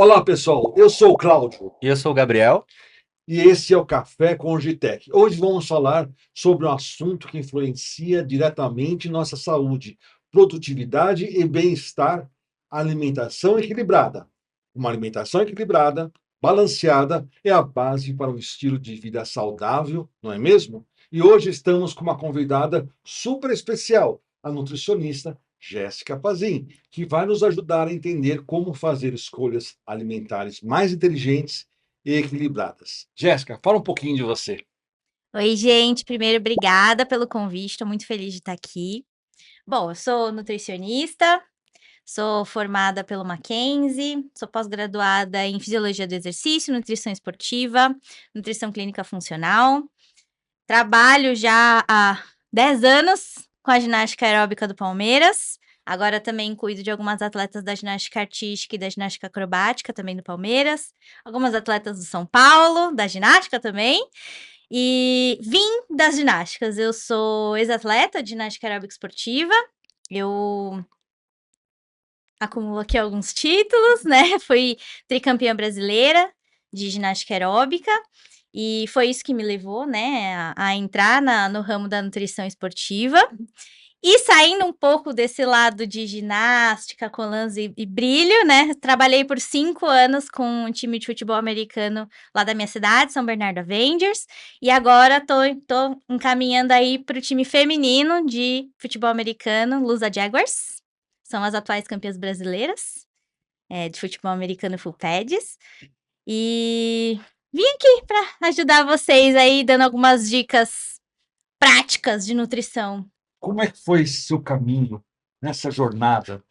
Olá, pessoal. Eu sou o Cláudio E eu sou o Gabriel. e esse é o Café com o Gitec. Hoje vamos falar sobre um assunto que influencia diretamente nossa saúde, produtividade e bem-estar, alimentação equilibrada. Uma alimentação equilibrada, balanceada, é a base para um estilo de vida saudável, não é mesmo? E hoje estamos com uma convidada super especial, a nutricionista Jéssica Pazin, que vai nos ajudar a entender como fazer escolhas alimentares mais inteligentes e equilibradas. Jéssica, fala um pouquinho de você. Oi, gente. Primeiro, obrigada pelo convite. Estou muito feliz de estar aqui. Bom, eu sou nutricionista, sou formada pelo Mackenzie, sou pós-graduada em Fisiologia do Exercício, Nutrição Esportiva, Nutrição Clínica Funcional. Trabalho já há 10 anos com a ginástica aeróbica do Palmeiras. Agora também cuido de algumas atletas da ginástica artística e da ginástica acrobática, também do Palmeiras. Algumas atletas do São Paulo, da ginástica também. E vim das ginásticas. Eu sou ex-atleta de ginástica aeróbica esportiva. Eu acumulo aqui alguns títulos, né? Fui tricampeã brasileira de ginástica aeróbica. E foi isso que me levou, né, a entrar no ramo da nutrição esportiva. E saindo um pouco desse lado de ginástica, colãs e brilho, né? Trabalhei por 5 anos com um time de futebol americano lá da minha cidade, São Bernardo Avengers. E agora tô encaminhando aí para o time feminino de futebol americano, Lusa Jaguars. São as atuais campeãs brasileiras de futebol americano Full Pads. E vim aqui para ajudar vocês aí, dando algumas dicas práticas de nutrição. Como é que foi seu caminho nessa jornada?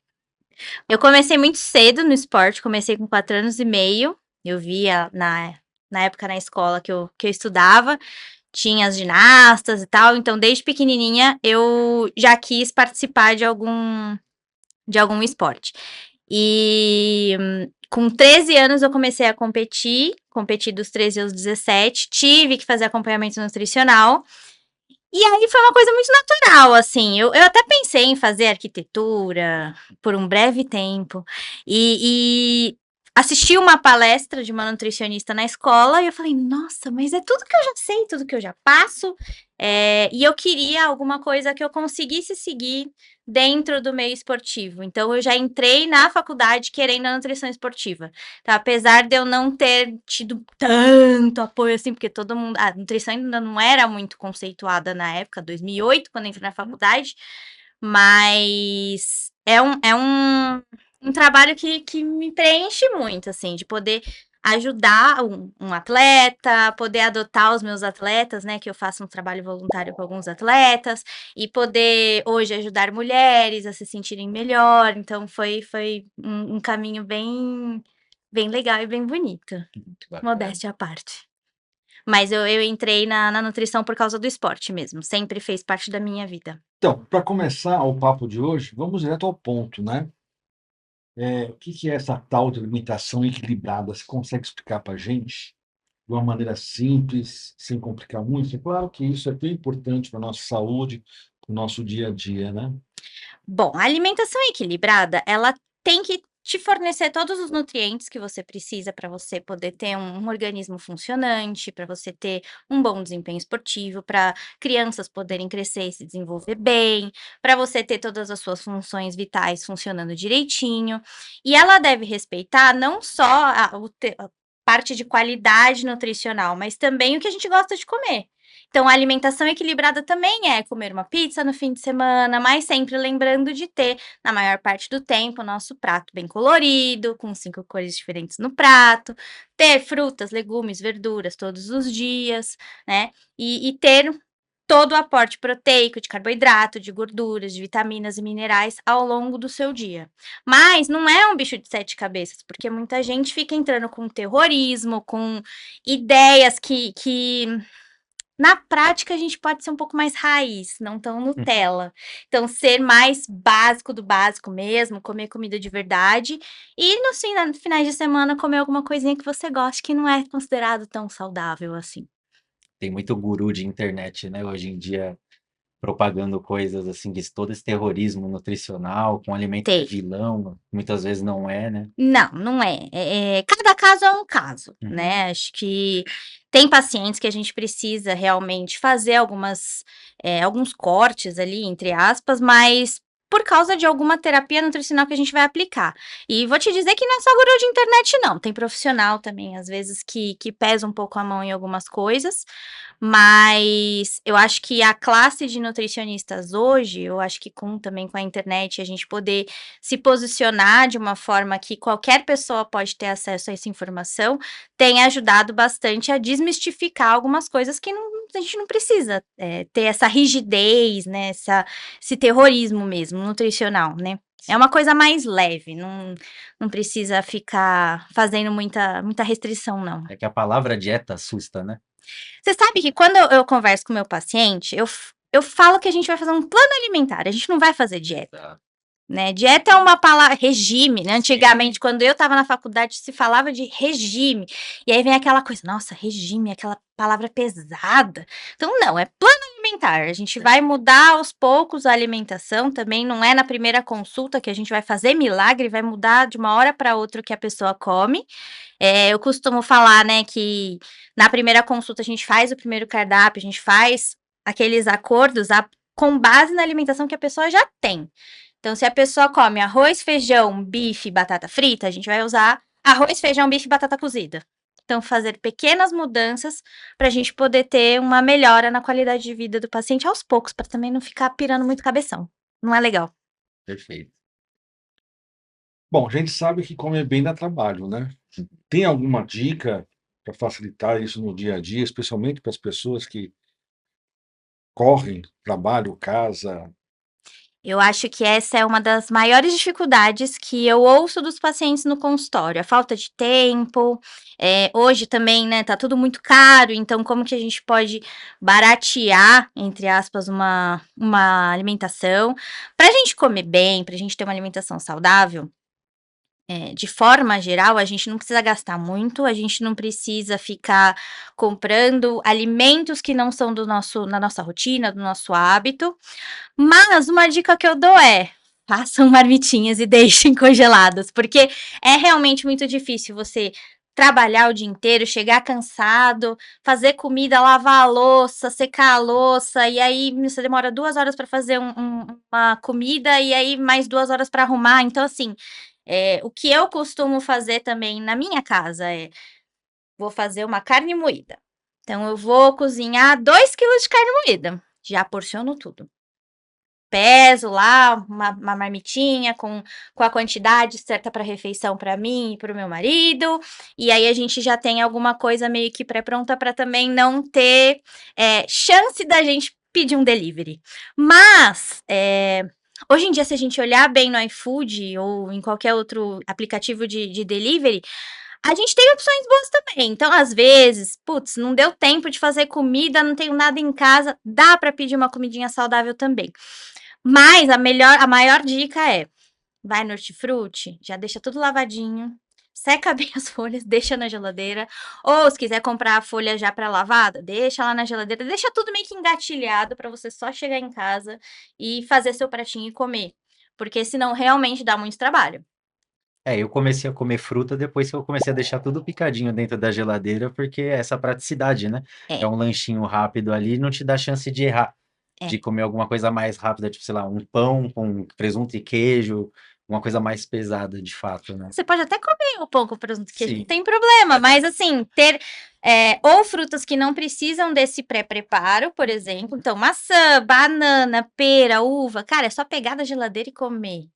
Eu comecei muito cedo no esporte, comecei com 4 anos e meio. Eu via na época na escola que eu estudava, tinha as ginastas e tal, então desde pequenininha eu já quis participar de algum esporte. E com 13 anos eu comecei a competi dos 13 aos 17, tive que fazer acompanhamento nutricional. E aí foi uma coisa muito natural, assim, eu até pensei em fazer arquitetura por um breve tempo, e assisti uma palestra de uma nutricionista na escola e eu falei: "Nossa, mas é tudo que eu já sei, tudo que eu já passo", e eu queria alguma coisa que eu conseguisse seguir dentro do meio esportivo, então eu já entrei na faculdade querendo a nutrição esportiva. Então, apesar de eu não ter tido tanto apoio assim, porque todo mundo. A nutrição ainda não era muito conceituada na época, 2008, quando eu entrei na faculdade, mas é um trabalho que me preenche muito, assim, de poder ajudar um atleta, poder adotar os meus atletas, né, que eu faço um trabalho voluntário com alguns atletas, e poder hoje ajudar mulheres a se sentirem melhor. Então foi um caminho bem legal e bem bonito. Muito bacana. Modéstia à parte. Mas eu entrei na nutrição por causa do esporte mesmo, sempre fez parte da minha vida. Então, para começar o papo de hoje, vamos direto ao ponto, né? O que é essa tal de alimentação equilibrada? Você consegue explicar para a gente de uma maneira simples, sem complicar muito? É claro que isso é bem importante para a nossa saúde, para o nosso dia a dia, né? Bom, a alimentação equilibrada, ela tem que te fornecer todos os nutrientes que você precisa para você poder ter um organismo funcionante, para você ter um bom desempenho esportivo, para crianças poderem crescer e se desenvolver bem, para você ter todas as suas funções vitais funcionando direitinho. E ela deve respeitar não só a parte de qualidade nutricional, mas também o que a gente gosta de comer. Então, a alimentação equilibrada também é comer uma pizza no fim de semana, mas sempre lembrando de ter, na maior parte do tempo, o nosso prato bem colorido, com 5 cores diferentes no prato, ter frutas, legumes, verduras todos os dias, né? E ter todo o aporte proteico, de carboidrato, de gorduras, de vitaminas e minerais ao longo do seu dia. Mas não é um bicho de 7 cabeças, porque muita gente fica entrando com terrorismo, com ideias que na prática, a gente pode ser um pouco mais raiz, não tão Nutella. Então, ser mais básico do básico mesmo, comer comida de verdade e nos finais de semana comer alguma coisinha que você goste, que não é considerado tão saudável assim. Tem muito guru de internet, né, hoje em dia, propagando coisas assim, de todo esse terrorismo nutricional, com alimento que é Tem. vilão, muitas vezes não é, né? Não, não é. Cada caso é um caso, Uhum. né? Acho que tem pacientes que a gente precisa realmente fazer alguns cortes ali, entre aspas, mas por causa de alguma terapia nutricional que a gente vai aplicar. E vou te dizer que não é só guru de internet, não. Tem profissional também, às vezes, que pesa um pouco a mão em algumas coisas. Mas eu acho que a classe de nutricionistas hoje, eu acho que também com a internet, a gente poder se posicionar de uma forma que qualquer pessoa pode ter acesso a essa informação, tem ajudado bastante a desmistificar algumas coisas que a gente não precisa ter essa rigidez, né, esse terrorismo mesmo, nutricional, né? É uma coisa mais leve, não precisa ficar fazendo muita restrição, não. É que a palavra dieta assusta, né? Você sabe que quando eu converso com o meu paciente, eu falo que a gente vai fazer um plano alimentar, a gente não vai fazer dieta. Tá. Né, dieta é uma palavra regime, né, Sim. antigamente quando eu estava na faculdade se falava de regime, e aí vem aquela coisa, nossa, regime, aquela palavra pesada, então não, é plano alimentar, a gente vai mudar aos poucos a alimentação, também não é na primeira consulta que a gente vai fazer milagre, vai mudar de uma hora para outra o que a pessoa come, eu costumo falar, né, que na primeira consulta a gente faz o primeiro cardápio, a gente faz aqueles acordos com base na alimentação que a pessoa já tem. Então, se a pessoa come arroz, feijão, bife, batata frita, a gente vai usar arroz, feijão, bife e batata cozida. Então, fazer pequenas mudanças para a gente poder ter uma melhora na qualidade de vida do paciente aos poucos, para também não ficar pirando muito cabeção. Não é legal. Perfeito. Bom, a gente sabe que comer bem dá trabalho, né? Tem alguma dica para facilitar isso no dia a dia, especialmente para as pessoas que correm, trabalho, casa? Eu acho que essa é uma das maiores dificuldades que eu ouço dos pacientes no consultório, a falta de tempo. Hoje também, né, tá tudo muito caro, então como que a gente pode baratear, entre aspas, uma alimentação? Para a gente comer bem, para a gente ter uma alimentação saudável, de forma geral, a gente não precisa gastar muito, a gente não precisa ficar comprando alimentos que não são na nossa rotina, do nosso hábito. Mas uma dica que eu dou é: façam marmitinhas e deixem congeladas, porque é realmente muito difícil você trabalhar o dia inteiro, chegar cansado, fazer comida, lavar a louça, secar a louça, e aí você demora 2 horas para fazer uma comida, e aí mais 2 horas para arrumar. Então, assim, o que eu costumo fazer também na minha casa é: vou fazer uma carne moída. Então eu vou cozinhar 2 quilos de carne moída, já porciono tudo. Peso lá uma marmitinha com a quantidade certa para refeição para mim e para o meu marido, e aí a gente já tem alguma coisa meio que pré-pronta para também não ter, chance da gente pedir um delivery. Mas, hoje em dia, se a gente olhar bem no iFood ou em qualquer outro aplicativo de delivery, a gente tem opções boas também. Então, às vezes, putz, não deu tempo de fazer comida, não tenho nada em casa, dá para pedir uma comidinha saudável também. Mas a maior dica é: vai no hortifruti, já deixa tudo lavadinho, seca bem as folhas, deixa na geladeira, ou se quiser comprar a folha já pré-lavada, deixa lá na geladeira, deixa tudo meio que engatilhado para você só chegar em casa e fazer seu pratinho e comer, porque senão realmente dá muito trabalho. Eu comecei a comer fruta depois que eu comecei a deixar tudo picadinho dentro da geladeira, porque é essa praticidade, né? É É, um lanchinho rápido ali, não te dá chance de errar, é. de comer alguma coisa mais rápida, tipo, sei lá, um pão com presunto e queijo, uma coisa mais pesada, de fato, né? Você pode até comer o pão com presunto e queijo, não Sim, tem problema, mas assim, ter ou frutas que não precisam desse pré-preparo, por exemplo, então maçã, banana, pera, uva, cara, é só pegar da geladeira e comer.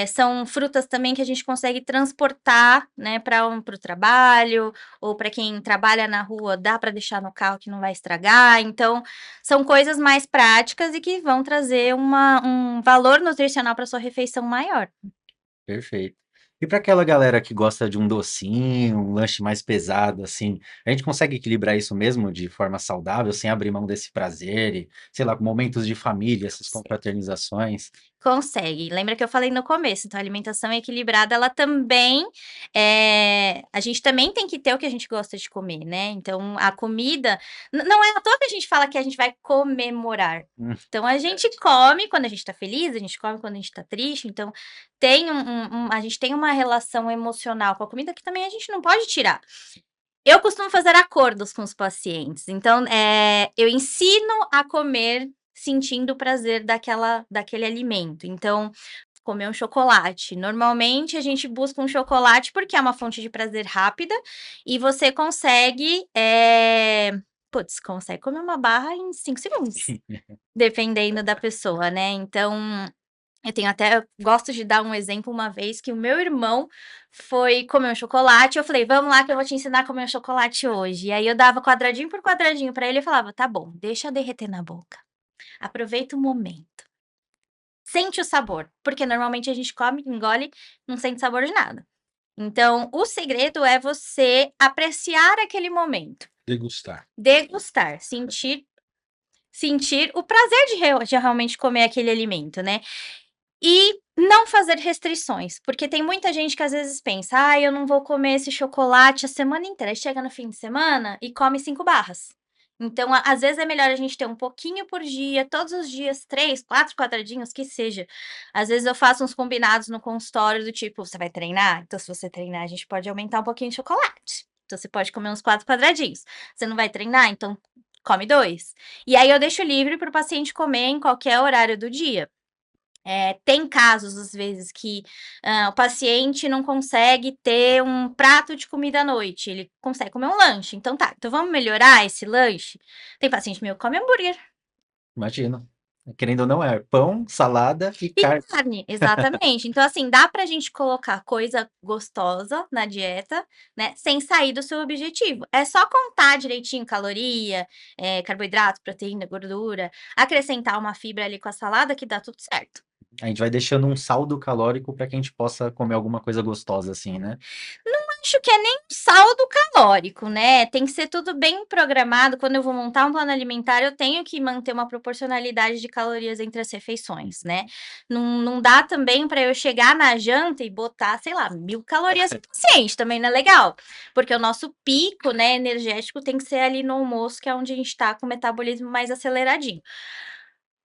São frutas também que a gente consegue transportar, né, para o trabalho, ou para quem trabalha na rua, dá para deixar no carro que não vai estragar. Então, são coisas mais práticas e que vão trazer um valor nutricional para sua refeição maior. perfeito. E para aquela galera que gosta de um docinho, um lanche mais pesado, assim, a gente consegue equilibrar isso mesmo de forma saudável, sem abrir mão desse prazer e, sei lá, com momentos de família, essas confraternizações? Consegue. Lembra que eu falei no começo, então a alimentação equilibrada, ela também, a gente também tem que ter o que a gente gosta de comer, né, então a comida não é à toa que a gente fala que a gente vai comemorar. Hum, Então a gente come quando a gente tá feliz, a gente come quando a gente tá triste, então tem a gente tem uma relação emocional com a comida que também a gente não pode tirar. Eu costumo fazer acordos com os pacientes, então, eu ensino a comer sentindo o prazer daquele alimento, então, comer um chocolate, normalmente a gente busca um chocolate, porque é uma fonte de prazer rápida, e você consegue, consegue comer uma barra em 5 segundos, dependendo da pessoa, né, então eu gosto de dar um exemplo uma vez que o meu irmão foi comer um chocolate, eu falei: "Vamos lá que eu vou te ensinar a comer um chocolate hoje". E aí eu dava quadradinho por quadradinho pra ele e falava: "Tá bom, deixa derreter na boca, aproveita o momento, sente o sabor", porque normalmente a gente come, engole, não sente sabor de nada. Então o segredo é você apreciar aquele momento, Degustar. degustar, sentir o prazer de realmente comer aquele alimento, né. E não fazer restrições, porque tem muita gente que às vezes pensa: "Ah, eu não vou comer esse chocolate a semana inteira", aí chega no fim de semana e come 5 barras. Então, às vezes é melhor a gente ter um pouquinho por dia, todos os dias 3, 4 quadradinhos, que seja. Às vezes eu faço uns combinados no consultório do tipo: "Você vai treinar? Então se você treinar, a gente pode aumentar um pouquinho de chocolate. Então você pode comer uns 4 quadradinhos. Você não vai treinar? Então come 2". E aí eu deixo livre para o paciente comer em qualquer horário do dia. Tem casos, às vezes, que, o paciente não consegue ter um prato de comida à noite, ele consegue comer um lanche, então tá, então vamos melhorar esse lanche? Tem paciente meu que come hambúrguer imagino. Querendo ou não, é pão, salada e e carne. carne, exatamente. Então, assim, dá pra gente colocar coisa gostosa na dieta, né, sem sair do seu objetivo. É só contar direitinho caloria, carboidrato, proteína, gordura, acrescentar uma fibra ali com a salada que dá tudo certo. A gente vai deixando um saldo calórico para que a gente possa comer alguma coisa gostosa assim, né? Acho que é nem um saldo calórico, né, tem que ser tudo bem programado, quando eu vou montar um plano alimentar, eu tenho que manter uma proporcionalidade de calorias entre as refeições, né. Não dá também para eu chegar na janta e botar, sei lá, 1000 calorias para paciente, também não é legal, porque o nosso pico, né, energético tem que ser ali no almoço, que é onde a gente está com o metabolismo mais aceleradinho.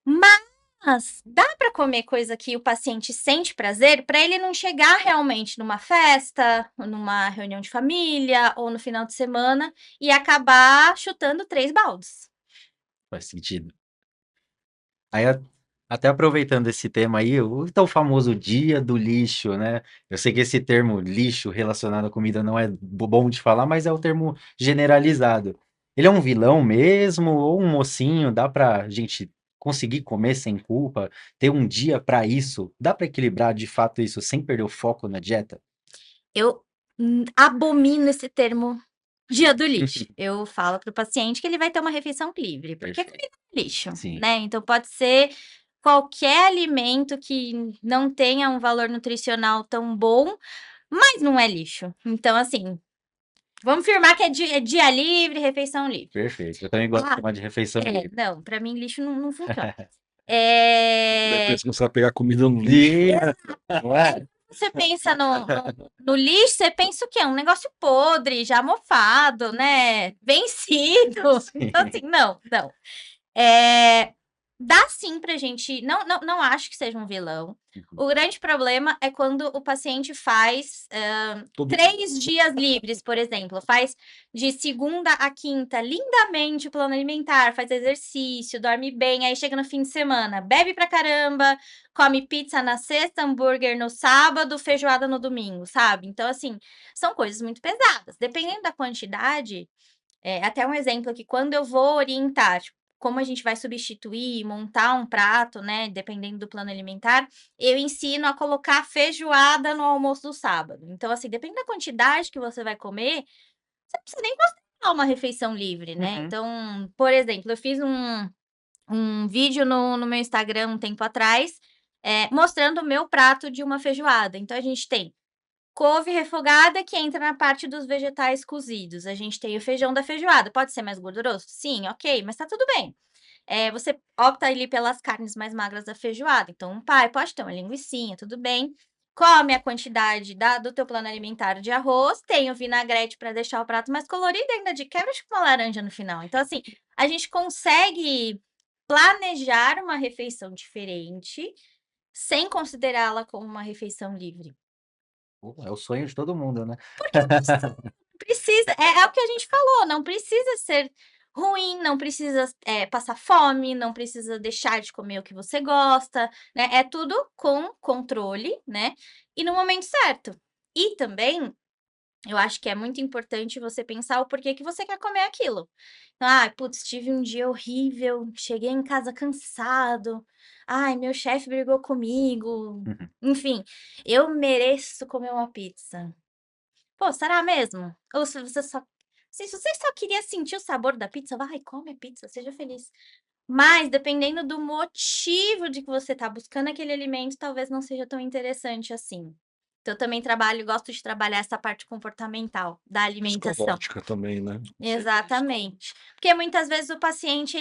Mas dá para comer coisa que o paciente sente prazer, para ele não chegar realmente numa festa, ou numa reunião de família, ou no final de semana, e acabar chutando 3 baldes. Faz sentido. Aí, até aproveitando esse tema aí, o tão famoso dia do lixo, né? Eu sei que esse termo lixo relacionado à comida não é bom de falar, mas é o termo generalizado. Ele é um vilão mesmo ou um mocinho? Dá pra gente conseguir comer sem culpa, ter um dia pra isso? Dá pra equilibrar de fato isso sem perder o foco na dieta? Eu, abomino esse termo dia do lixo. Eu falo para o paciente que ele vai ter uma refeição livre, porque Perfeito. comida é lixo, Sim, né, então pode ser qualquer alimento que não tenha um valor nutricional tão bom, mas não é lixo. Então assim, vamos firmar que é dia livre, refeição livre. perfeito. Eu também gosto de Ah, chamar de refeição livre. não, pra mim lixo não funciona. Depois Eh, começar a pegar comida no lixo. Sim, não é? você pensa no lixo, você pensa o quê? Um negócio podre, já mofado, né, vencido. Então Sim. assim, não, não. Eh, Dá sim pra gente não acho que seja um vilão. O grande problema é quando o paciente faz, Todo 3 dias livres, por exemplo, faz de segunda a quinta lindamente o plano alimentar, faz exercício, dorme bem, aí chega no fim de semana, bebe pra caramba, come pizza na sexta, hambúrguer no sábado, feijoada no domingo, sabe. Então assim, são coisas muito pesadas. Dependendo da quantidade, até um exemplo aqui, quando eu vou orientar, tipo, como a gente vai substituir, montar um prato, né, dependendo do plano alimentar, eu ensino a colocar feijoada no almoço do sábado. Então, assim, depende da quantidade que você vai comer, você não precisa nem considerar uma refeição livre, né. Uhum. Então, por exemplo, eu fiz um vídeo no meu Instagram um tempo atrás, mostrando o meu prato de uma feijoada. Então a gente tem couve refogada, que entra na parte dos vegetais cozidos. A gente tem o feijão da feijoada. Pode ser mais gorduroso? Sim, ok, mas tá tudo bem. você opta ali pelas carnes mais magras da feijoada. Então, um pai pode ter uma linguicinha, tudo bem. Come a quantidade do teu plano alimentar de arroz, tem o vinagrete para deixar o prato mais colorido e ainda de quebra com uma laranja no final. Então, assim, a gente consegue planejar uma refeição diferente, sem considerá-la como uma refeição livre. Pô, é o sonho de todo mundo, né? Precisa, é o que a gente falou, não precisa ser ruim, não precisa, passar fome, não precisa deixar de comer o que você gosta, né, é tudo com controle, né, e no momento certo. E também, eu acho que é muito importante você pensar o porquê que você quer comer aquilo. Então: "Ai, putz, tive um dia horrível, cheguei em casa cansado. Ai, meu chefe brigou comigo. Uhum. Enfim, eu mereço comer uma pizza". Pô, será mesmo? Ou se você só queria sentir o sabor da pizza, vai, come a pizza, seja feliz. Mas dependendo do motivo de que você tá buscando aquele alimento, talvez não seja tão interessante assim. Então eu também gosto de trabalhar essa parte comportamental da alimentação. Psicológica também, né? Exatamente. Porque muitas vezes o paciente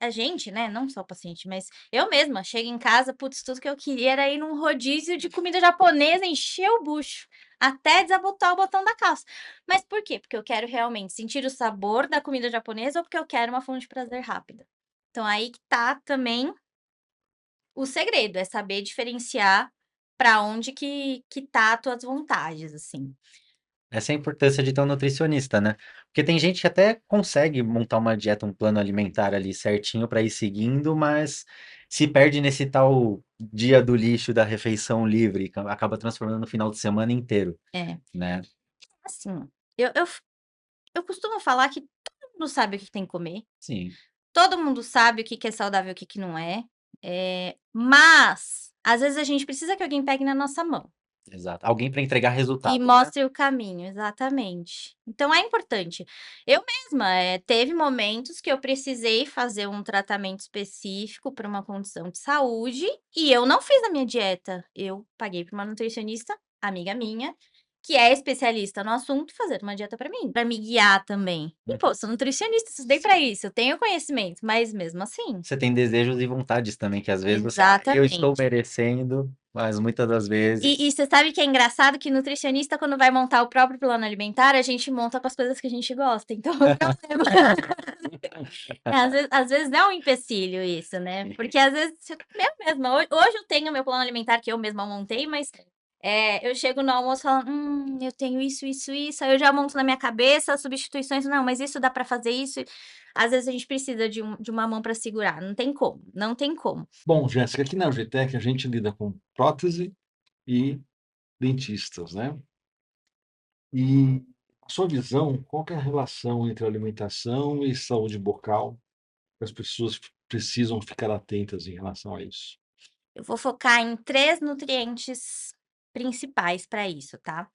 a gente, né, não só o paciente, mas eu mesma chego em casa, putz, tudo que eu queria era ir num rodízio de comida japonesa, encher o bucho, até desabotar o botão da calça. Mas por quê? Porque eu quero realmente sentir o sabor da comida japonesa ou porque eu quero uma fonte de prazer rápida? Então aí que tá também o segredo, é saber diferenciar para onde que tá as tuas vontades, assim. Essa é a importância de ter um nutricionista, né? Porque tem gente que até consegue montar uma dieta, um plano alimentar ali certinho para ir seguindo, mas se perde nesse tal dia do lixo da refeição livre, que acaba transformando o final de semana inteiro, É, né? assim, eu costumo falar que todo mundo sabe o que tem que comer. Sim, Todo mundo sabe o que que é saudável e o que que não é, mas, às vezes, a gente precisa que alguém pegue na nossa mão exato. Alguém para entregar e resultado, né? mostre o caminho, exatamente. Então é importante. Eu mesma, teve momentos que eu precisei fazer um tratamento específico para uma condição de saúde e eu não fiz a minha dieta, eu paguei para uma nutricionista, amiga minha, que é especialista no assunto, fazer uma dieta para mim, para me guiar também. E pô, sou nutricionista, estudei para isso, eu tenho conhecimento, mas mesmo assim. Você tem desejos e vontades também, que às vezes você, eu estou Exatamente. merecendo, mas muitas das vezes E você sabe que é engraçado que nutricionista, quando vai montar o próprio plano alimentar, a gente monta com as coisas que a gente gosta, então é o problema. Às vezes é um empecilho isso, né, porque às vezes eu mesma, hoje eu tenho meu plano alimentar que eu mesma montei, mas, eu chego no almoço falando: eu tenho isso, isso, isso", aí eu já monto na minha cabeça as substituições, "Não, mas isso dá pra fazer isso", às vezes a gente precisa de uma mão pra segurar, não tem como, não tem como. Bom, Jéssica, aqui na UGTEC a gente lida com prótese e dentistas, né? E a sua visão, qual que é a relação entre alimentação e saúde bucal? Que as pessoas precisam ficar atentas em relação a isso. Eu vou focar em 3 nutrientes principais para isso, tá.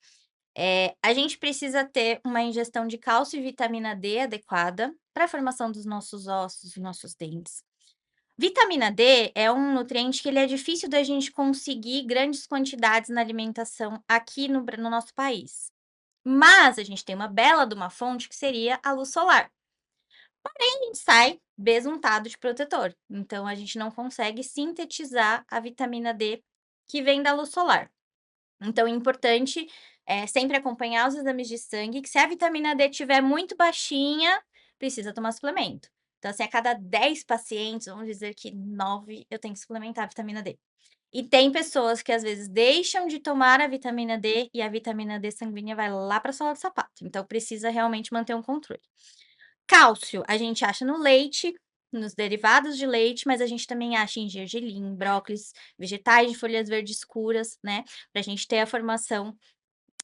A gente precisa ter uma ingestão de cálcio e vitamina D adequada para a formação dos nossos ossos, dos nossos dentes. Vitamina D é um nutriente que ele é difícil da gente conseguir grandes quantidades na alimentação aqui no nosso país, mas a gente tem uma bela de uma fonte que seria a luz solar. A gente sai besuntado de protetor, então a gente não consegue sintetizar a vitamina D que vem da luz solar. Então é importante, sempre acompanhar os exames de sangue, que se a vitamina D estiver muito baixinha, precisa tomar suplemento. Então, assim, a cada 10 pacientes, vamos dizer que 9 eu tenho que suplementar a vitamina D. E tem pessoas que às vezes deixam de tomar a vitamina D e a vitamina D sanguínea vai lá para a sola do sapato, então precisa realmente manter um controle. Cálcio, a gente acha no leite, nos derivados de leite, mas a gente também acha em gergelim, brócolis, vegetais de folhas verdes escuras, né, pra gente ter a formação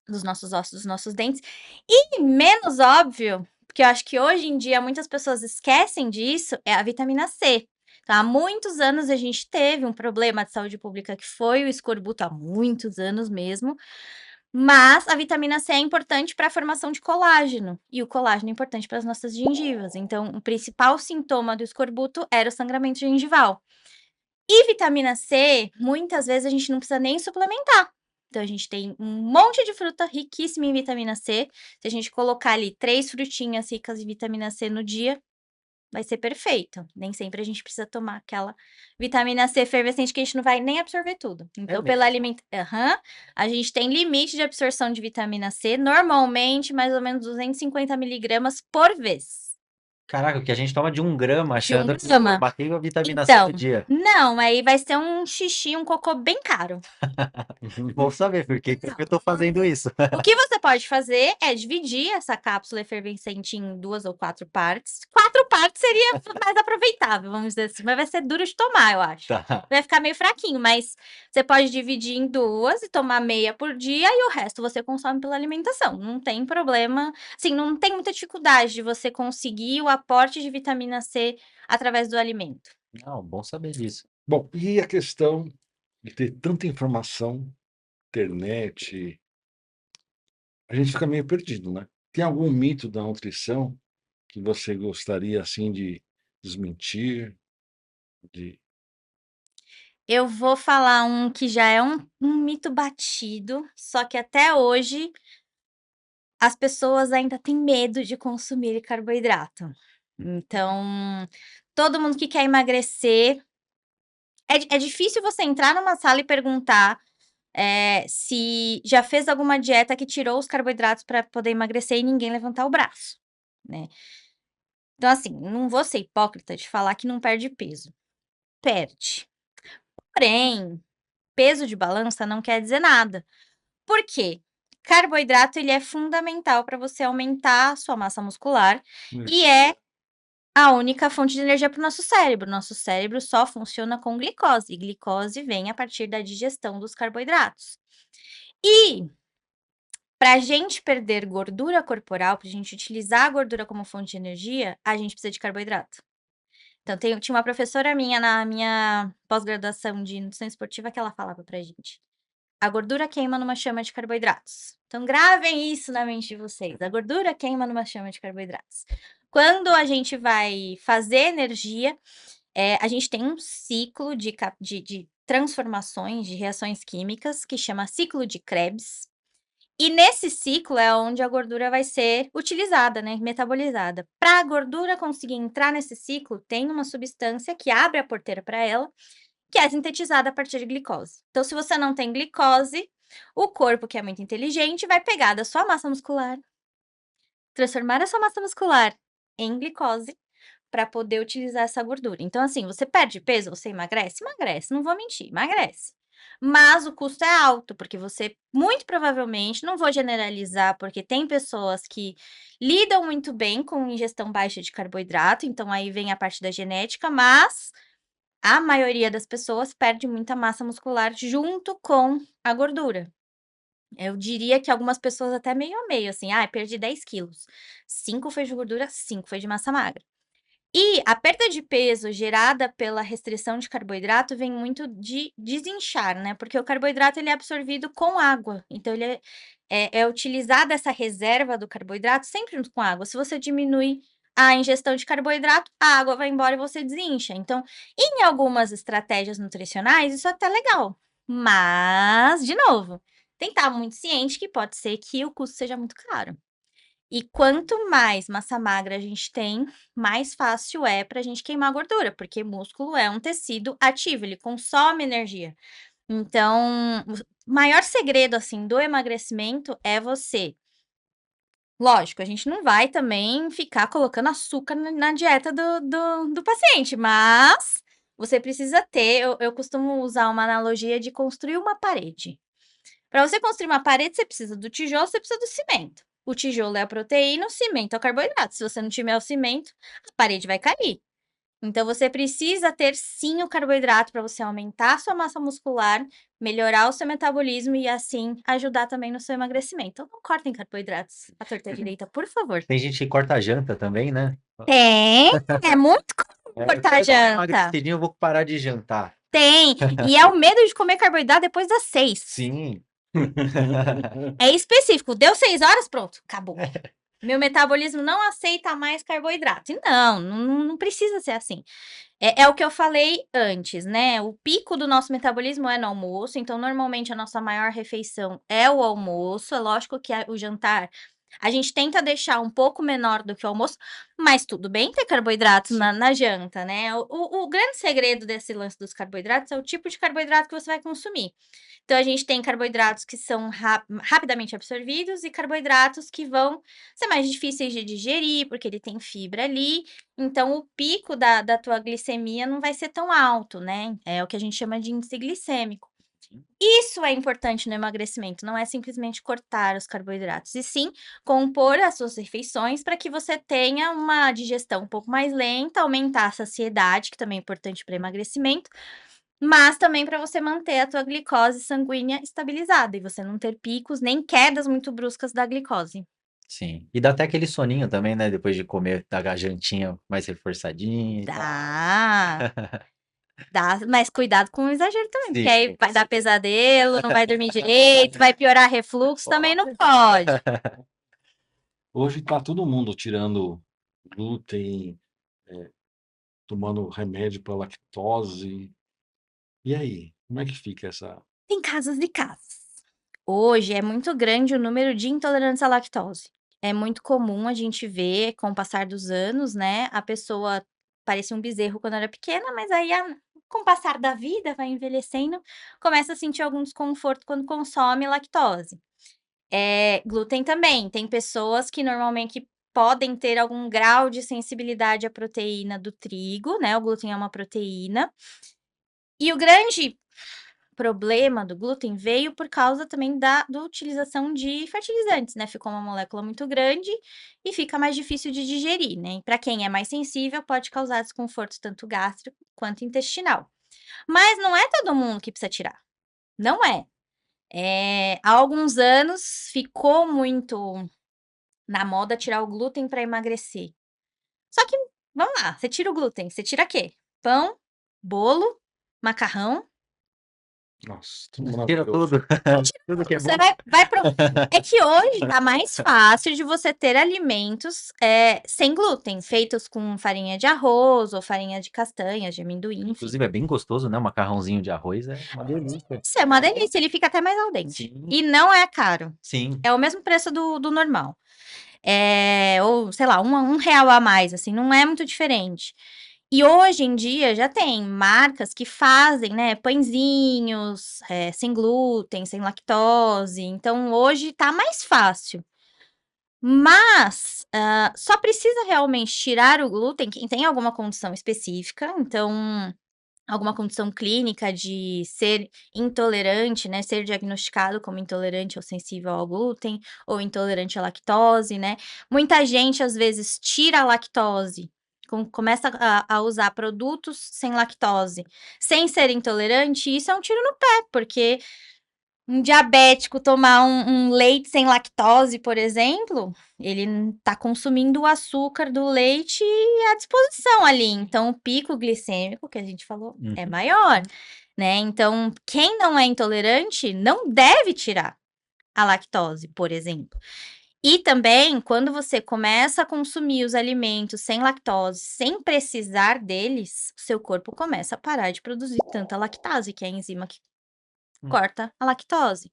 dos nossos ossos, dos nossos dentes. E menos óbvio, porque eu acho que hoje em dia muitas pessoas esquecem disso, é a vitamina C. Então, há muitos anos a gente teve um problema de saúde pública que foi o escorbuto, há muitos anos mesmo, mas a vitamina C é importante para a formação de colágeno, e o colágeno é importante para as nossas gengivas. Então, o principal sintoma do escorbuto era o sangramento gengival. E vitamina C, muitas vezes a gente não precisa nem suplementar. Então, a gente tem um monte de fruta riquíssima em vitamina C. Se a gente colocar ali 3 frutinhas ricas em vitamina C no dia, vai ser perfeito. Nem sempre a gente precisa tomar aquela vitamina C efervescente que a gente não vai nem absorver tudo. Então, pela mesmo? a gente tem limite de absorção de vitamina C, normalmente mais ou menos 250 miligramas por vez. Caraca, o que a gente toma de 1 grama De 1 achando que grama. bateu a vitamina C do Então, dia. não, aí vai ser um xixi, um cocô bem caro. Bom saber, porque eu tô fazendo isso. O que você pode fazer é dividir essa cápsula efervescente em 2 ou 4 partes. 4 partes seria mais aproveitável, vamos dizer assim, mas vai ser duro de tomar, eu acho. Tá. Vai ficar meio fraquinho, mas você pode dividir em 2 e tomar meia por dia e o resto você consome pela alimentação, não tem problema, assim, não tem muita dificuldade de você conseguir o aporte de vitamina C através do alimento. Não, bom saber disso. Bom, e a questão de ter tanta informação, internet, a gente fica meio perdido, né? Tem algum mito da nutrição que você gostaria, assim, de desmentir, de Eu vou falar um que já é um mito batido, só que até hoje as pessoas ainda têm medo de consumir carboidrato. Então, todo mundo que quer emagrecer é difícil você entrar numa sala e perguntar, se já fez alguma dieta que tirou os carboidratos para poder emagrecer e ninguém levantar o braço, né. Então, assim, não vou ser hipócrita de falar que não perde peso, perde. Porém, peso de balança não quer dizer nada. Por quê? Carboidrato ele é fundamental para você aumentar a sua massa muscular e é a única fonte de energia para o nosso cérebro. Nosso cérebro só funciona com glicose, e glicose vem a partir da digestão dos carboidratos. E para a gente perder gordura corporal, para a gente utilizar a gordura como fonte de energia, a gente precisa de carboidrato. Então, tinha uma professora minha na minha pós-graduação de nutrição esportiva que ela falava pra gente: "A gordura queima numa chama de carboidratos". Então gravem isso na mente de vocês, a gordura queima numa chama de carboidratos. Quando a gente vai fazer energia, a gente tem um ciclo de transformações, de reações químicas, que chama ciclo de Krebs, e nesse ciclo é onde a gordura vai ser utilizada, né, metabolizada. Para a gordura conseguir entrar nesse ciclo, tem uma substância que abre a porteira para ela, que é sintetizada a partir de glicose. Então, se você não tem glicose, o corpo, que é muito inteligente, vai pegar da sua massa muscular, transformar a sua massa muscular em glicose para poder utilizar essa gordura. Então, assim, você perde peso, você emagrece? Emagrece, não vou mentir, emagrece. Mas o custo é alto, porque você muito provavelmente, não vou generalizar, porque tem pessoas que lidam muito bem com ingestão baixa de carboidrato, então aí vem a parte da genética, mas a maioria das pessoas perde muita massa muscular junto com a gordura. Eu diria que algumas pessoas até meio a meio, assim, perdi 10 quilos. 5 foi de gordura, 5 foi de massa magra. E a perda de peso gerada pela restrição de carboidrato vem muito de desinchar, né, porque o carboidrato ele é absorvido com água, então ele é utilizada essa reserva do carboidrato sempre junto com água. Se você diminui a ingestão de carboidrato, a água vai embora e você desincha. Então, em algumas estratégias nutricionais, isso é até legal, mas, de novo, tem que estar muito ciente que pode ser que o custo seja muito caro. E quanto mais massa magra a gente tem, mais fácil é para a gente queimar gordura, porque músculo é um tecido ativo, ele consome energia. Então, o maior segredo, assim, do emagrecimento é você lógico, a gente não vai também ficar colocando açúcar na dieta do paciente, mas você precisa ter eu costumo usar uma analogia de construir uma parede. Para você construir uma parede, você precisa do tijolo, você precisa do cimento. O tijolo é a proteína, o cimento é o carboidrato. Se você não tiver o cimento, a parede vai cair. Então você precisa ter sim o carboidrato para você aumentar a sua massa muscular, melhorar o seu metabolismo e assim ajudar também no seu emagrecimento. Então não cortem carboidratos à torta e à direita, por favor. Tem gente que corta a janta também, né? Tem, é muito comum Eu cortar a quero dar uma janta. emagrecidinha, eu vou parar de jantar. Tem, e é o medo de comer carboidrato depois das 6. Sim. É específico, deu 6 horas, pronto, acabou. Meu metabolismo não aceita mais carboidrato. E não precisa ser assim. É o que eu falei antes, né, o pico do nosso metabolismo é no almoço, então normalmente a nossa maior refeição é o almoço, é lógico que o jantar A gente tenta deixar um pouco menor do que o almoço, mas tudo bem ter carboidratos na janta, né? O grande segredo desse lance dos carboidratos é o tipo de carboidrato que você vai consumir. Então, a gente tem carboidratos que são rapidamente absorvidos e carboidratos que vão ser mais difíceis de digerir, porque ele tem fibra ali. Então, o pico da tua glicemia não vai ser tão alto, né? É o que a gente chama de índice glicêmico. Isso é importante no emagrecimento, não é simplesmente cortar os carboidratos, e sim compor as suas refeições para que você tenha uma digestão um pouco mais lenta, aumentar a saciedade, que também é importante para emagrecimento, mas também para você manter a tua glicose sanguínea estabilizada e você não ter picos nem quedas muito bruscas da glicose. Sim. E dá até aquele soninho também, né? Depois de comer, dar a jantinha mais reforçadinha e tal. Dá, dá, mas cuidado com o exagero também, porque Sim, aí vai dar pesadelo, não vai dormir direito, vai piorar refluxo, também não pode. Hoje está todo mundo tirando glúten, tomando remédio para lactose. E aí, como é que fica essa? Tem casos e casos. Hoje é muito grande o número de intolerantes à lactose. É muito comum a gente ver, com o passar dos anos, né, a pessoa parecia um bezerro quando era pequena, mas aí com o passar da vida, vai envelhecendo, começa a sentir algum desconforto quando consome lactose. Glúten também, tem pessoas que normalmente podem ter algum grau de sensibilidade à proteína do trigo, né, o glúten é uma proteína. E o grande problema do glúten veio por causa também da utilização de fertilizantes, né, ficou uma molécula muito grande e fica mais difícil de digerir, né, e para quem é mais sensível pode causar desconforto tanto gástrico quanto intestinal. Mas não é todo mundo que precisa tirar, não é. Há alguns anos ficou muito na moda tirar o glúten para emagrecer. Só que, vamos lá, você tira o glúten, você tira quê? Pão, bolo, macarrão. Nossa, tudo Tira maravilhoso. tudo. Tudo que é Você bom. vai pro É que hoje tá mais fácil de você ter alimentos, sem glúten, feitos com farinha de arroz ou farinha de castanha, de amendoim, enfim. Inclusive, é bem gostoso, né? Um macarrãozinho de arroz é uma delícia. Isso é uma delícia, ele fica até mais al dente. Sim, E não é caro, sim. é o mesmo preço do normal. Ou sei lá, R$ 1 a mais, assim, não é muito diferente. E hoje em dia já tem marcas que fazem, né, pãezinhos, sem glúten, sem lactose, então hoje tá mais fácil. Mas, só precisa realmente tirar o glúten quem tem alguma condição específica, então, alguma condição clínica de ser intolerante, né, ser diagnosticado como intolerante ou sensível ao glúten, ou intolerante à lactose, né. Muita gente, às vezes, tira a lactose, começa a usar produtos sem lactose, sem ser intolerante, e isso é um tiro no pé, porque um diabético tomar um leite sem lactose, por exemplo, ele tá consumindo o açúcar do leite à disposição ali, então o pico glicêmico que a gente falou é Uhum. maior, né. Então, quem não é intolerante não deve tirar a lactose, por exemplo. E também, quando você começa a consumir os alimentos sem lactose, sem precisar deles, o seu corpo começa a parar de produzir tanta lactase, que é a enzima que Hum. corta a lactose.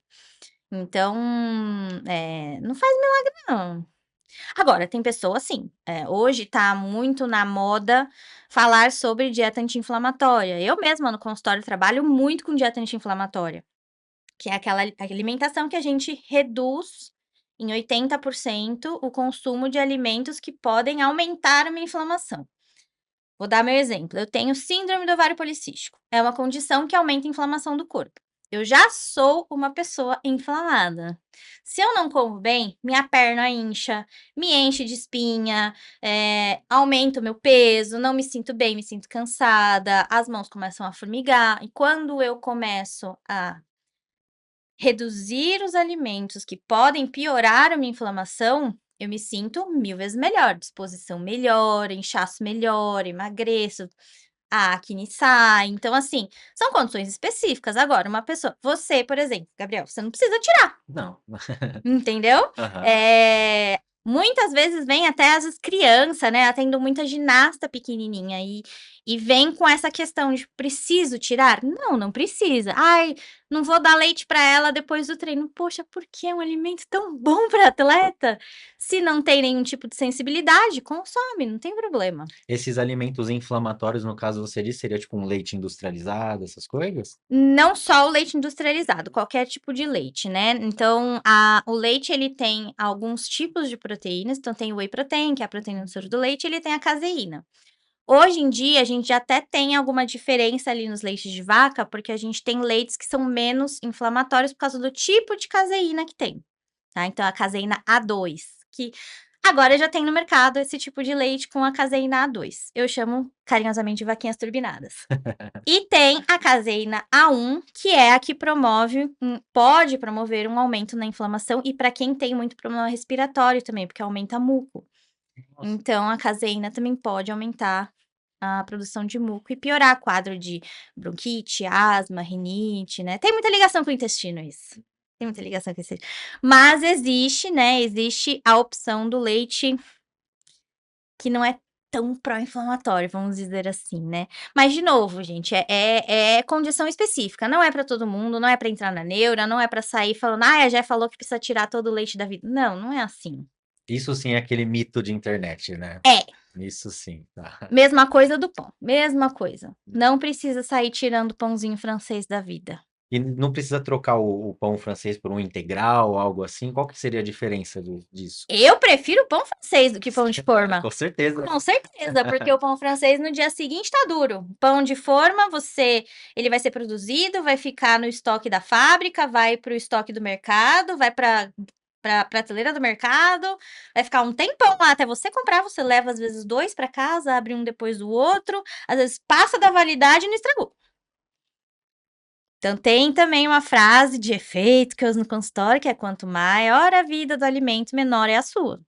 Então, não faz milagre não. Agora, tem pessoas assim, hoje tá muito na moda falar sobre dieta anti-inflamatória. Eu mesma no consultório trabalho muito com dieta anti-inflamatória, que é aquela alimentação que a gente reduz em 80% o consumo de alimentos que podem aumentar uma inflamação. Vou dar meu exemplo, eu tenho síndrome do ovário policístico, é uma condição que aumenta a inflamação do corpo. Eu já sou uma pessoa inflamada. Se eu não como bem, minha perna incha, me enche de espinha, aumenta o meu peso, não me sinto bem, me sinto cansada, as mãos começam a formigar. E quando eu começo a reduzir os alimentos que podem piorar a minha inflamação, eu me sinto 1000 vezes melhor, disposição melhor, inchaço melhor, emagreço, a acne sai. Então, assim, são condições específicas. Agora, uma pessoa você, por exemplo, Gabriel, você não precisa tirar, Não. entendeu? Aham. Muitas vezes vem até às vezes criança, né, atendo muita ginasta pequenininha E vem com essa questão de preciso tirar? Não, não precisa. Ai, não vou dar leite para ela depois do treino. Poxa, por que é um alimento tão bom para atleta? Se não tem nenhum tipo de sensibilidade, consome, não tem problema. Esses alimentos inflamatórios, no caso você disse, seria tipo um leite industrializado, essas coisas? Não só o leite industrializado, qualquer tipo de leite, né. Então o leite ele tem alguns tipos de proteínas, então tem o whey protein, que é a proteína do soro do leite, e ele tem a caseína. Hoje em dia, a gente até tem alguma diferença ali nos leites de vaca, porque a gente tem leites que são menos inflamatórios por causa do tipo de caseína que tem, tá. Então a caseína A2, que agora já tem no mercado esse tipo de leite com a caseína A2. Eu chamo carinhosamente de vaquinhas turbinadas. E tem a caseína A1, que é a que pode promover um aumento na inflamação e para quem tem muito problema respiratório também, porque aumenta muco. Nossa. Então a caseína também pode aumentar a produção de muco e piorar quadro de bronquite, asma, rinite, né. Tem muita ligação com o intestino isso. Tem muita ligação com esse mas existe, né, existe a opção do leite que não é tão pró-inflamatório, vamos dizer assim, né. Mas de novo, gente, é condição específica, não é para todo mundo, não é para entrar na neura, não é para sair falando: "Ai, a Jé falou que precisa tirar todo o leite da vida". Não, não é assim. Isso sim é aquele mito de internet, né? É, Isso sim, tá. mesma coisa do pão, mesma coisa. Não precisa sair tirando o pãozinho francês da vida. E não precisa trocar o pão francês por um integral, algo assim? Qual que seria a diferença disso? Eu prefiro pão francês do que pão de forma. Com certeza. Com certeza, porque o pão francês no dia seguinte tá duro. Pão de forma, ele vai ser produzido, vai ficar no estoque da fábrica, vai para o estoque do mercado, vai pra prateleira do mercado, vai ficar um tempão lá até você comprar, você leva às vezes 2 para casa, abre um depois do outro, às vezes passa da validade e não estragou. Então tem também uma frase de efeito que eu uso no consultório, que é: "Quanto maior a vida do alimento, menor é a sua".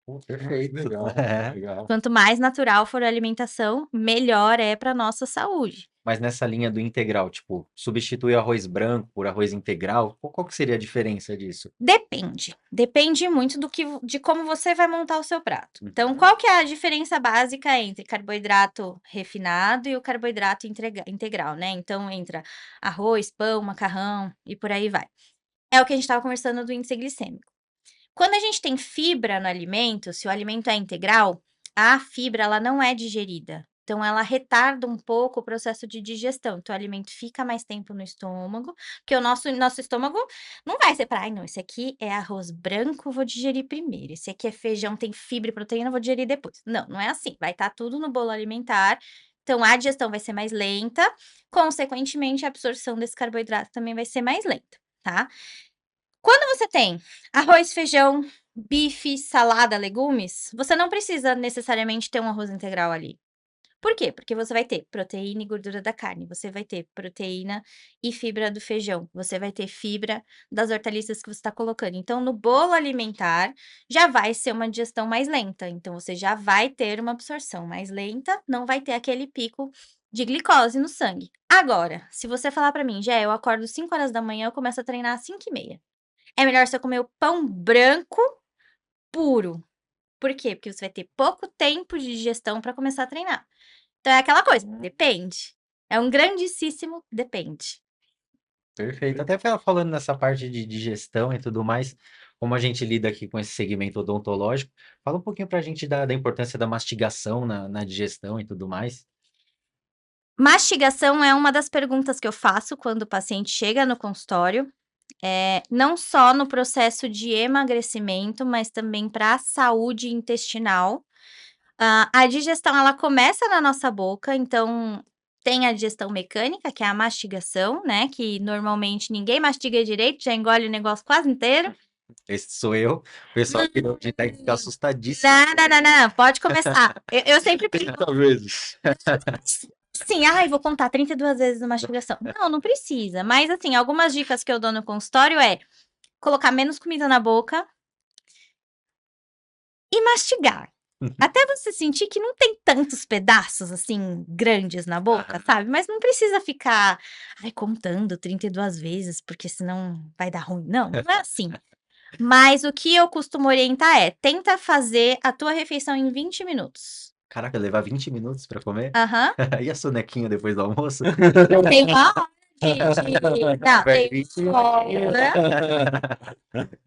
Pô, Ah, que perfeito. legal, É. legal. Quanto mais natural for a alimentação, melhor é para nossa saúde. Mas nessa linha do integral, tipo, substituir arroz branco por arroz integral, qual que seria a diferença disso? Depende muito de como você vai montar o seu prato. Então, Uhum. qual que é a diferença básica entre carboidrato refinado e o carboidrato integral, né? Então, entra arroz, pão, macarrão e por aí vai. É o que a gente estava conversando do índice glicêmico. Quando a gente tem fibra no alimento, se o alimento é integral, a fibra ela não é digerida. Então ela retarda um pouco o processo de digestão. Então o alimento fica mais tempo no estômago, porque o nosso estômago não vai ser para, ai não, esse aqui é arroz branco, vou digerir primeiro. Esse aqui é feijão, tem fibra e proteína, vou digerir depois. Não, não é assim. Vai estar tudo no bolo alimentar. Então a digestão vai ser mais lenta, consequentemente a absorção desse carboidrato também vai ser mais lenta, tá? Quando você tem arroz, feijão, bife, salada, legumes, você não precisa necessariamente ter um arroz integral ali. Por quê? Porque você vai ter proteína e gordura da carne, você vai ter proteína e fibra do feijão, você vai ter fibra das hortaliças que você está colocando. Então, no bolo alimentar, já vai ser uma digestão mais lenta. Então, você já vai ter uma absorção mais lenta, não vai ter aquele pico de glicose no sangue. Agora, se você falar para mim, já eu acordo 5 horas da manhã, eu começo a treinar às 5h30. É melhor você comer o pão branco puro. Por quê? Porque você vai ter pouco tempo de digestão para começar a treinar. Então é aquela coisa, depende. É um grandíssimo depende. Perfeito. Até falando nessa parte de digestão e tudo mais, como a gente lida aqui com esse segmento odontológico, fala um pouquinho pra gente da importância da mastigação na digestão e tudo mais. Mastigação é uma das perguntas que eu faço quando o paciente chega no consultório, não só no processo de emagrecimento, mas também para a saúde intestinal. A digestão ela começa na nossa boca, então tem a digestão mecânica, que é a mastigação, né, que normalmente ninguém mastiga direito, já engole o negócio quase inteiro. Esse sou eu. O pessoal aqui da Digitec fica assustadíssimo. Não, não, não, não, pode começar. Eu sempre pergunto 30 vezes. assim: "Ai, vou contar 32 vezes a mastigação". Não, não precisa, mas assim, algumas dicas que eu dou no consultório é colocar menos comida na boca e mastigar. Até você sentir que não tem tantos pedaços, assim, grandes na boca, Aham. sabe, mas não precisa ficar, ai, contando 32 vezes, porque senão vai dar ruim. Não, não é assim. Mas o que eu costumo orientar é: tenta fazer a tua refeição em 20 minutos. Caraca, levar 20 minutos pra comer? Aham. E a sonequinha depois do almoço? Tem uma hora Não, Perde tem 20 uma hora,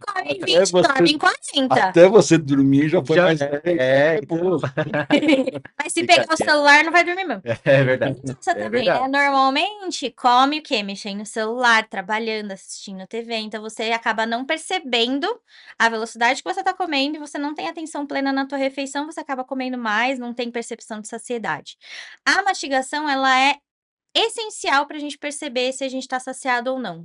come em 20, dorme em 40. Até você dormir já foi Já mais então. Mas se Fica pegar o celular, não vai dormir mesmo. É verdade. Criança É também, verdade. né? Normalmente come o quê? Mexendo no celular, trabalhando, assistindo TV. Então você acaba não percebendo a velocidade que você tá comendo e você não tem atenção plena na tua refeição, você acaba comendo mais, não tem percepção de saciedade. A mastigação, ela é essencial pra gente perceber se a gente tá saciado ou não.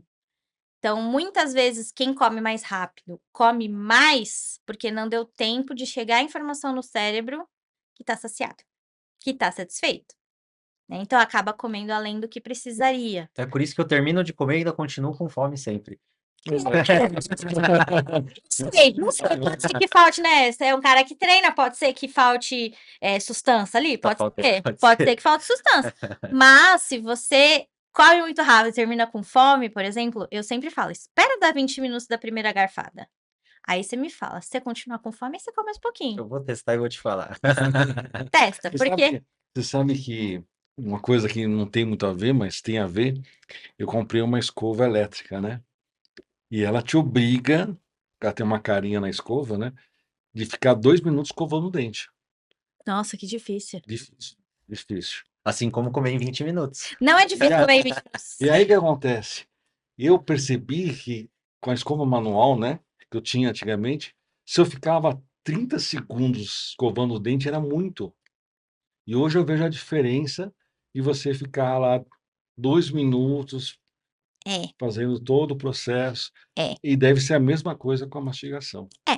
Então, muitas vezes, quem come mais rápido, come mais porque não deu tempo de chegar a informação no cérebro que tá saciado, que tá satisfeito, né? Então acaba comendo além do que precisaria. É por isso que eu termino de comer e ainda continuo com fome sempre. Não sei, pode ser que falte, né? Você é um cara que treina, pode ser que falte sustância ali, Tá pode faltando, ser. pode Pode ser. ser que falte sustância. Mas se você come muito rápido e termina com fome, por exemplo, eu sempre falo, espera dar 20 minutos da primeira garfada. Aí você me fala, se você continuar com fome, aí você come mais um pouquinho. Eu vou testar e vou te falar. Testa, Você porque... sabe que uma coisa que não tem muito a ver, mas tem a ver, eu comprei uma escova elétrica, né? E ela te obriga, ela tem uma carinha na escova, né? De ficar 2 minutos escovando o dente. Nossa, que difícil. Difícil, difícil. Assim como comer em 20 minutos. Não é difícil É. comer em 20 minutos. E aí o que acontece? Eu percebi que com a escova manual, né? Que eu tinha antigamente, se eu ficava 30 segundos escovando o dente era muito. E hoje eu vejo a diferença de você ficar lá 2 minutos É, fazendo todo o processo. é. E deve ser a mesma coisa com a mastigação. É.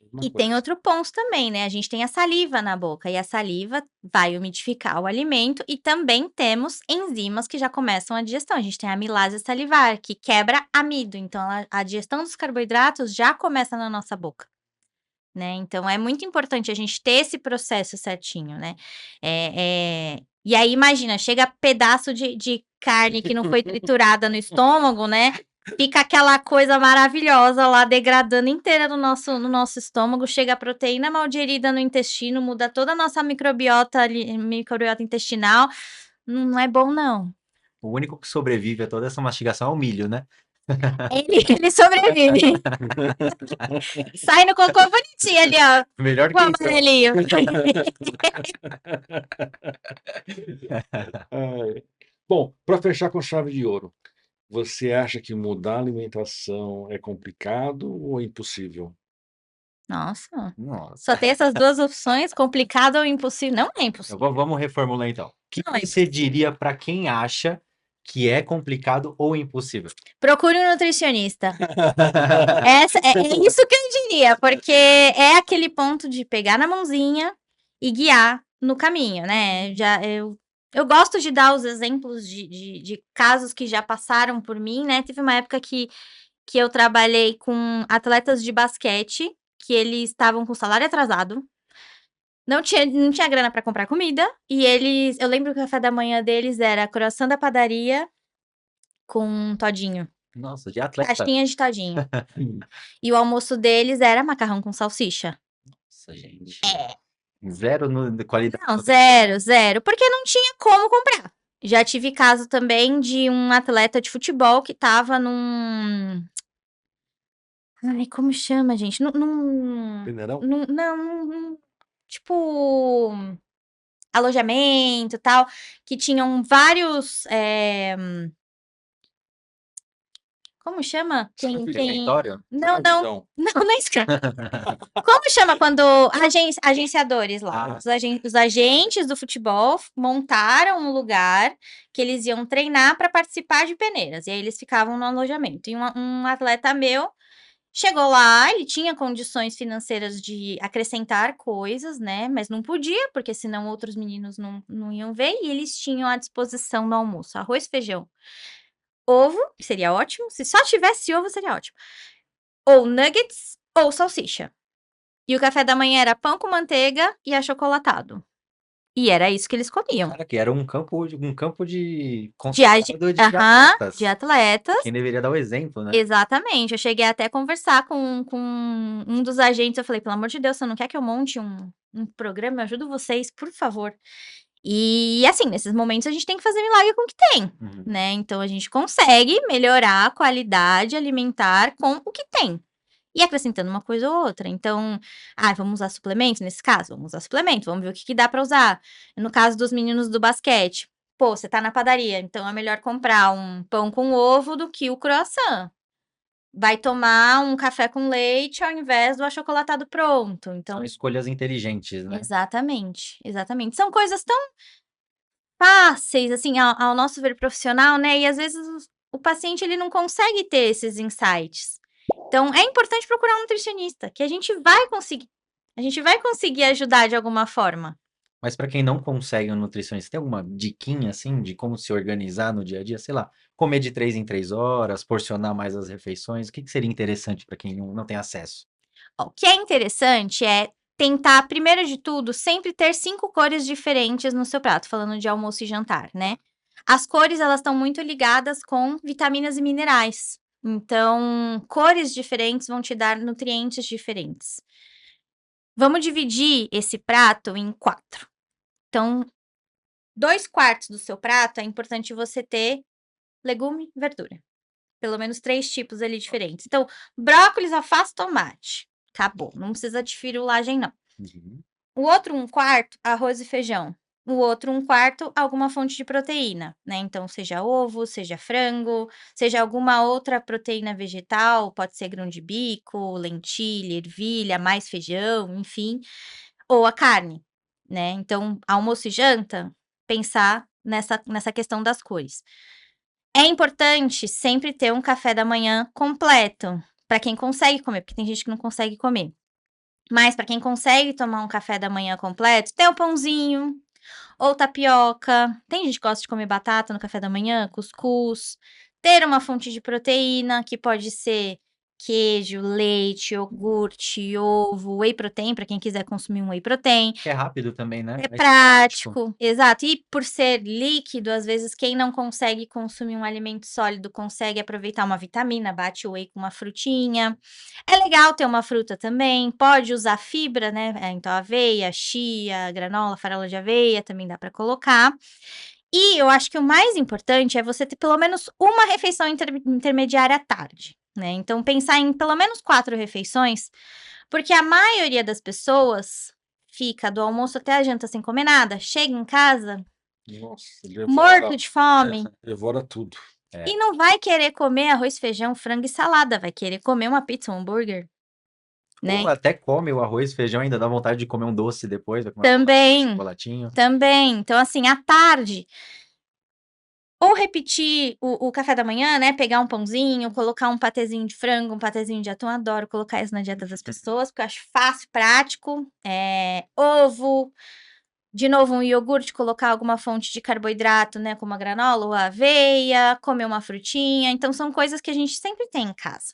Mesma E tem coisa. outro ponto também, né? A gente tem a saliva na boca e a saliva vai umidificar o alimento e também temos enzimas que já começam a digestão. A gente tem a amilase salivar, que quebra amido. Então, a digestão dos carboidratos já começa na nossa boca, né? Então, é muito importante a gente ter esse processo certinho, né? E aí, imagina, chega pedaço de carne que não foi triturada no estômago, né? Fica aquela coisa maravilhosa lá degradando inteira no nosso estômago, chega a proteína mal digerida no intestino, muda toda a nossa microbiota intestinal. Não é bom, não. O único que sobrevive a toda essa mastigação é o milho, né? Ele sobrevive. Sai no cocô bonitinho ali, ó. Melhor O que isso. amarelinho. Ai. Bom, para fechar com chave de ouro, você acha que mudar a alimentação é complicado ou impossível? Nossa, Nossa. só tem essas duas opções, complicado ou impossível. Não é impossível. Vamos reformular então. O que Não é você diria para quem acha que é complicado ou impossível? Procure um nutricionista. É isso que eu diria, porque é aquele ponto de pegar na mãozinha e guiar no caminho, né? Eu gosto de dar os exemplos de casos que já passaram por mim, né? Teve uma época que eu trabalhei com atletas de basquete, que eles estavam com salário atrasado, não tinha grana para comprar comida, e eu lembro que o café da manhã deles era croissant da padaria com todinho. Nossa, de atleta. Caixinha de todinho. E o almoço deles era macarrão com salsicha. Nossa, gente. Zero de qualidade. Não, zero, porque não tinha como comprar. Já tive caso também de um atleta de futebol que estava num... Ai, como chama, gente? Peneirão? Tipo, alojamento e tal, que tinham vários... Como chama? Refeitório? Não, Então, não é isso. Como chama quando agenciadores lá? Os agentes do futebol montaram um lugar que eles iam treinar para participar de peneiras. E aí eles ficavam no alojamento. E um atleta meu chegou lá, ele tinha condições financeiras de acrescentar coisas, né? Mas não podia, porque senão outros meninos não iam ver. E eles tinham à disposição no almoço arroz, feijão, ovo, que seria ótimo. Se só tivesse ovo, seria ótimo. Ou nuggets ou salsicha. E o café da manhã era pão com manteiga e achocolatado. E era isso que eles comiam. Cara, que era um campo de De concentrado de atletas. de atletas. Quem deveria dar o exemplo, né? Exatamente. Eu cheguei até a conversar com um dos agentes. Eu falei, pelo amor de Deus, você não quer que eu monte um programa, eu ajudo vocês, por favor. E assim, nesses momentos a gente tem que fazer milagre com o que tem, Uhum. né? Então a gente consegue melhorar a qualidade alimentar com o que tem. E acrescentando uma coisa ou outra. Então, vamos usar suplemento nesse caso? Vamos usar suplemento, vamos ver o que que dá para usar. No caso dos meninos do basquete, pô, você tá na padaria, então é melhor comprar um pão com ovo do que o croissant. Vai tomar um café com leite ao invés do achocolatado pronto. São Então, escolhas inteligentes, né? exatamente, exatamente. São coisas tão fáceis, assim, ao nosso ver profissional, né, e às vezes o paciente ele não consegue ter esses insights. Então é importante procurar um nutricionista, que a gente vai conseguir ajudar de alguma forma. Mas para quem não consegue um nutricionista, tem alguma diquinha assim de como se organizar no dia a dia? Sei lá, comer de 3 em 3 horas, porcionar mais as refeições. O que que seria interessante para quem não tem acesso? Ó, o que é interessante é tentar, primeiro de tudo, sempre ter 5 cores diferentes no seu prato, falando de almoço e jantar, né. As cores, elas estão muito ligadas com vitaminas e minerais, então cores diferentes vão te dar nutrientes diferentes. Vamos dividir esse prato em 4. Então, 2/4 do seu prato é importante você ter legume e verdura, pelo menos 3 tipos ali diferentes. Então, brócolis, alface, tomate, acabou, não precisa de firulagem não. Uhum. O outro 1/4, arroz e feijão. O outro 1/4, alguma fonte de proteína, né, então seja ovo, seja frango, seja alguma outra proteína vegetal, pode ser grão de bico, lentilha, ervilha, mais feijão, enfim, ou a carne, né. Então, almoço e janta, pensar nessa questão das cores. É importante sempre ter um café da manhã completo, para quem consegue comer, porque tem gente que não consegue comer. Mas para quem consegue tomar um café da manhã completo, ter o pãozinho ou tapioca. Tem gente que gosta de comer batata no café da manhã, cuscuz. Ter uma fonte de proteína, que pode ser queijo, leite, iogurte, ovo, whey protein, para quem quiser consumir um whey protein. Que é rápido também, né? É Mais prático. prático, exato. E por ser líquido, às vezes quem não consegue consumir um alimento sólido, consegue aproveitar uma vitamina, bate o whey com uma frutinha. É legal ter uma fruta também, pode usar fibra, né, então aveia, chia, granola, farelo de aveia, também dá para colocar. E eu acho que o mais importante é você ter pelo menos uma refeição intermediária à tarde, né, então pensar em pelo menos 4 refeições, porque a maioria das pessoas fica do almoço até a janta sem comer nada, chega em casa Nossa, morto de fome devora tudo. e não vai querer comer arroz, feijão, frango e salada, vai querer comer uma pizza, um hambúrguer, né. Ou até come o arroz, feijão, ainda dá vontade de comer um doce depois, vai comer uma bolachinha, um Também, chocolatinho. também. Então, assim, à tarde, ou repetir o café da manhã, né, pegar um pãozinho, colocar um patezinho de frango, um patezinho de atum, adoro colocar isso na dieta das pessoas, porque eu acho fácil, prático, ovo, de novo um iogurte, colocar alguma fonte de carboidrato, né, como a granola ou a aveia, comer uma frutinha, então são coisas que a gente sempre tem em casa.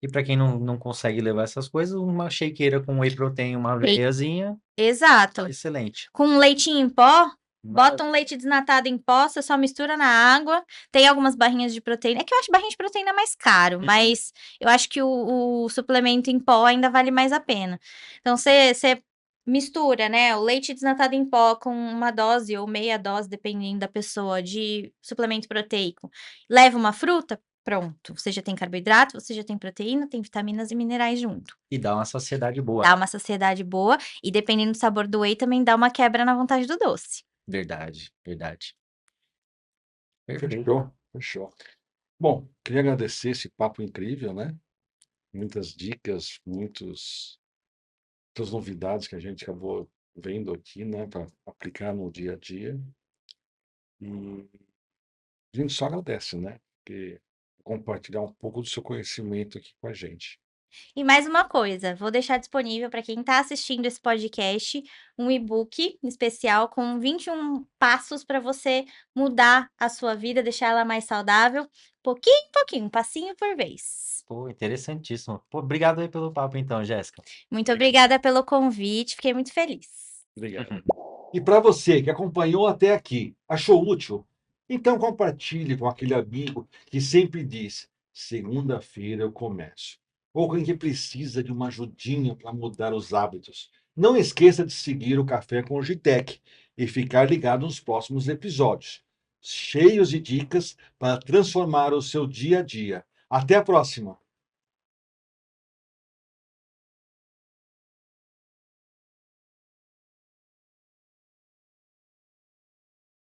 E para quem não consegue levar essas coisas, uma shakeira com whey protein, uma Shake aveiazinha, exato. excelente. Com um leitinho em pó, bota Maravilha. um leite desnatado em pó, você só mistura na água, tem algumas barrinhas de proteína é que eu acho barrinha de proteína mais caro, mas eu acho que o suplemento em pó ainda vale mais a pena. Então você mistura, né, o leite desnatado em pó com uma dose ou meia dose, dependendo da pessoa, de suplemento proteico, leva uma fruta, pronto, você já tem carboidrato, você já tem proteína, tem vitaminas e minerais junto. E dá uma saciedade boa. Dá uma saciedade boa e dependendo do sabor do whey também dá uma quebra na vontade do doce. Verdade, verdade. Perfeito. Fechou, fechou. Bom, queria agradecer esse papo incrível, né? Muitas dicas, muitas novidades que a gente acabou vendo aqui, né, para aplicar no dia a dia. E a gente só agradece, né? Porque compartilhar um pouco do seu conhecimento aqui com a gente. E mais uma coisa, vou deixar disponível para quem está assistindo esse podcast, um e-book especial com 21 passos para você mudar a sua vida, deixar ela mais saudável, pouquinho em pouquinho, um passinho por vez. Pô, interessantíssimo. Pô, obrigado aí pelo papo então, Jéssica. Muito obrigada pelo convite, fiquei muito feliz. Obrigado. E para você que acompanhou até aqui, achou útil? Então compartilhe com aquele amigo que sempre diz: segunda-feira eu começo. Ou alguém que precisa de uma ajudinha para mudar os hábitos. Não esqueça de seguir o Café com o Gitec e ficar ligado nos próximos episódios, cheios de dicas para transformar o seu dia a dia. Até a próxima!